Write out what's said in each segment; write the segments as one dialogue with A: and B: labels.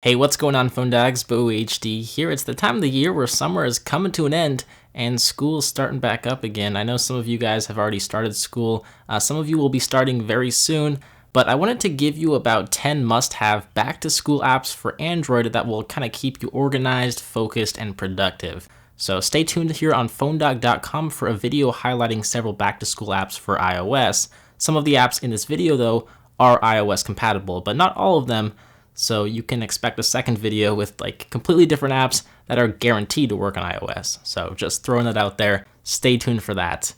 A: Hey, what's going on, phone dogs? BoHD here. It's the time of the year where summer is coming to an end and school's starting back up again. I know some of you guys have already started school. Some of you will be starting very soon, but I wanted to give you about 10 must-have back-to-school apps for Android that will kind of keep you organized, focused, and productive. So stay tuned here on phonedog.com for a video highlighting several back-to-school apps for iOS. Some of the apps in this video, though, are iOS compatible, but not all of them. So you can expect a second video with like completely different apps that are guaranteed to work on iOS. So just throwing it out there. Stay tuned for that.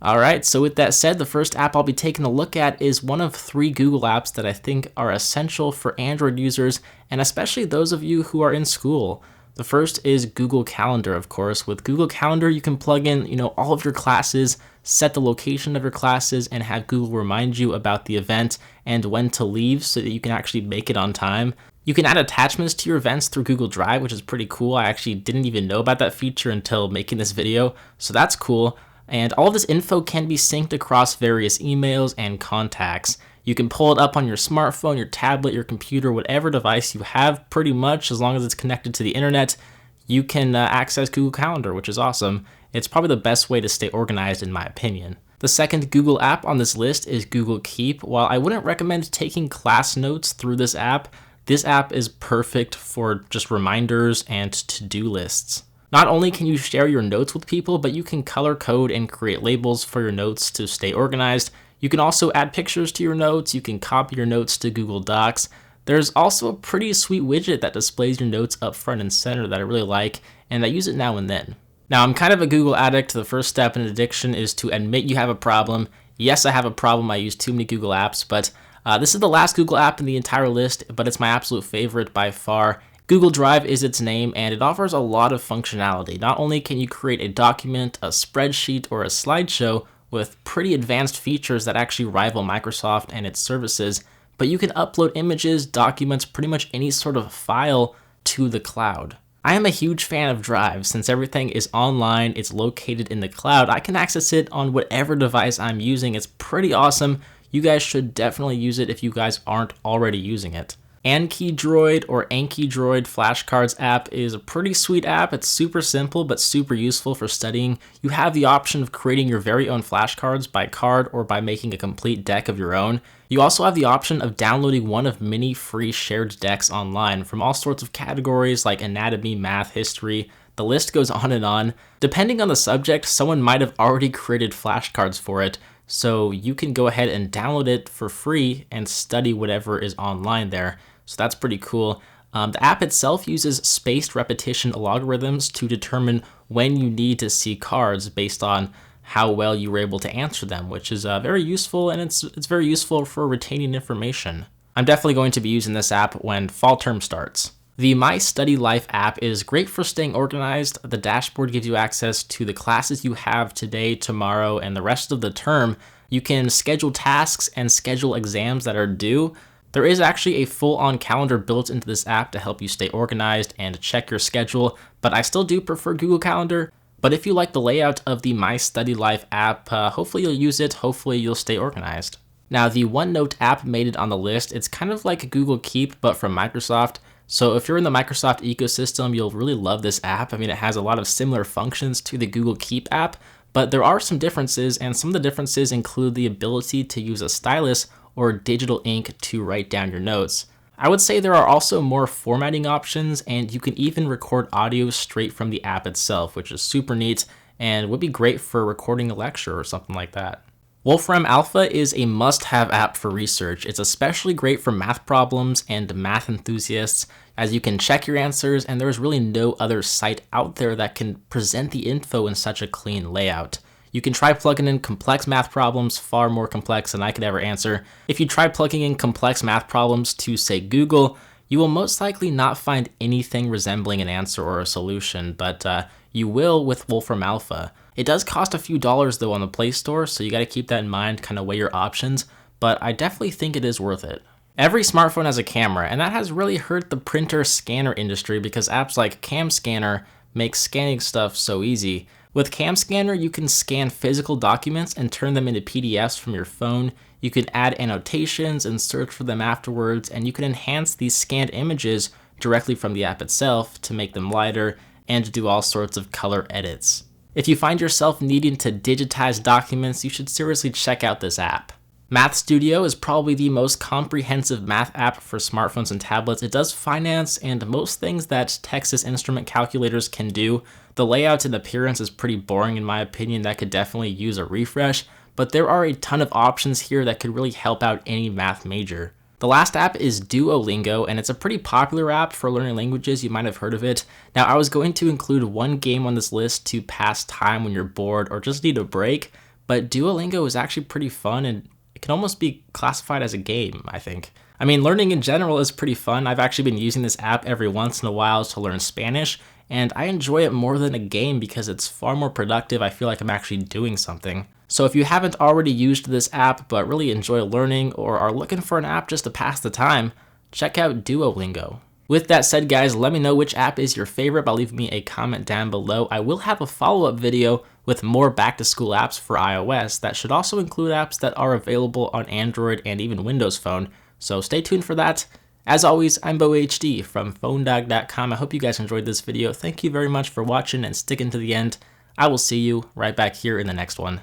A: Alright, so with that said, the first app I'll be taking a look at is one of 3 Google apps that I think are essential for Android users, and especially those of you who are in school. The first is Google Calendar, of course. With Google Calendar, you can plug in, all of your classes, set the location of your classes, and have Google remind you about the event and when to leave so that you can actually make it on time. You can add attachments to your events through Google Drive, which is pretty cool. I actually didn't even know about that feature until making this video, so that's cool. And all of this info can be synced across various emails and contacts. You can pull it up on your smartphone, your tablet, your computer, whatever device you have, pretty much, as long as it's connected to the internet. You can access Google Calendar, which is awesome. It's probably the best way to stay organized, in my opinion. The second Google app on this list is Google Keep. While I wouldn't recommend taking class notes through this app is perfect for just reminders and to-do lists. Not only can you share your notes with people, but you can color code and create labels for your notes to stay organized. You can also add pictures to your notes. You can copy your notes to Google Docs. There's also a pretty sweet widget that displays your notes up front and center that I really like, and I use it now and then. Now, I'm kind of a Google addict. The first step in addiction is to admit you have a problem. Yes, I have a problem. I use too many Google apps, but this is the last Google app in the entire list, but it's my absolute favorite by far. Google Drive is its name, and it offers a lot of functionality. Not only can you create a document, a spreadsheet, or a slideshow with pretty advanced features that actually rival Microsoft and its services, but you can upload images, documents, pretty much any sort of file to the cloud. I am a huge fan of Drive. Since everything is online, it's located in the cloud, I can access it on whatever device I'm using. It's pretty awesome. You guys should definitely use it if you guys aren't already using it. AnKeyDroid or AnKeyDroid flashcards app is a pretty sweet app. It's super simple but super useful for studying. You have the option of creating your very own flashcards by card or by making a complete deck of your own. You also have the option of downloading one of many free shared decks online from all sorts of categories like anatomy, math, history. The list goes on and on. Depending on the subject, someone might have already created flashcards for it, so you can go ahead and download it for free and study whatever is online there. So that's pretty cool. The app itself uses spaced repetition algorithms to determine when you need to see cards based on how well you were able to answer them, which is very useful, and it's very useful for retaining information. I'm definitely going to be using this app when fall term starts. The My Study Life app is great for staying organized. The dashboard gives you access to the classes you have today, tomorrow, and the rest of the term. You can schedule tasks and schedule exams that are due. There is actually a full-on calendar built into this app to help you stay organized and check your schedule, but I still do prefer Google Calendar. But if you like the layout of the My Study Life app, hopefully you'll use it, hopefully you'll stay organized. Now, the OneNote app made it on the list. It's kind of like Google Keep, but from Microsoft. So if you're in the Microsoft ecosystem, you'll really love this app. I mean, it has a lot of similar functions to the Google Keep app, but there are some differences, and some of the differences include the ability to use a stylus or digital ink to write down your notes. I would say there are also more formatting options, and you can even record audio straight from the app itself, which is super neat and would be great for recording a lecture or something like that. Wolfram Alpha is a must-have app for research. It's especially great for math problems and math enthusiasts, as you can check your answers, and there's really no other site out there that can present the info in such a clean layout. You can try plugging in complex math problems, far more complex than I could ever answer. If you try plugging in complex math problems to, say, Google, you will most likely not find anything resembling an answer or a solution, but you will with Wolfram Alpha. It does cost a few dollars though on the Play Store, so you gotta keep that in mind, kind of weigh your options, but I definitely think it is worth it. Every smartphone has a camera, and that has really hurt the printer scanner industry because apps like CamScanner make scanning stuff so easy. With CamScanner, you can scan physical documents and turn them into PDFs from your phone. You can add annotations and search for them afterwards, and you can enhance these scanned images directly from the app itself to make them lighter and to do all sorts of color edits. If you find yourself needing to digitize documents, you should seriously check out this app. Math Studio is probably the most comprehensive math app for smartphones and tablets. It does finance and most things that Texas Instrument calculators can do. The layout and appearance is pretty boring in my opinion. That could definitely use a refresh, but there are a ton of options here that could really help out any math major. The last app is Duolingo, and it's a pretty popular app for learning languages. You might have heard of it. Now, I was going to include one game on this list to pass time when you're bored or just need a break, but Duolingo is actually pretty fun, and it can almost be classified as a game, I think. I mean, learning in general is pretty fun. I've actually been using this app every once in a while to learn Spanish, and I enjoy it more than a game because it's far more productive. I feel like I'm actually doing something. So if you haven't already used this app but really enjoy learning or are looking for an app just to pass the time, check out Duolingo. With that said, guys, let me know which app is your favorite by leaving me a comment down below. I will have a follow-up video with more back-to-school apps for iOS that should also include apps that are available on Android and even Windows Phone, so stay tuned for that. As always, I'm BoHD from PhoneDog.com. I hope you guys enjoyed this video. Thank you very much for watching and sticking to the end. I will see you right back here in the next one.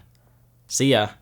A: See ya.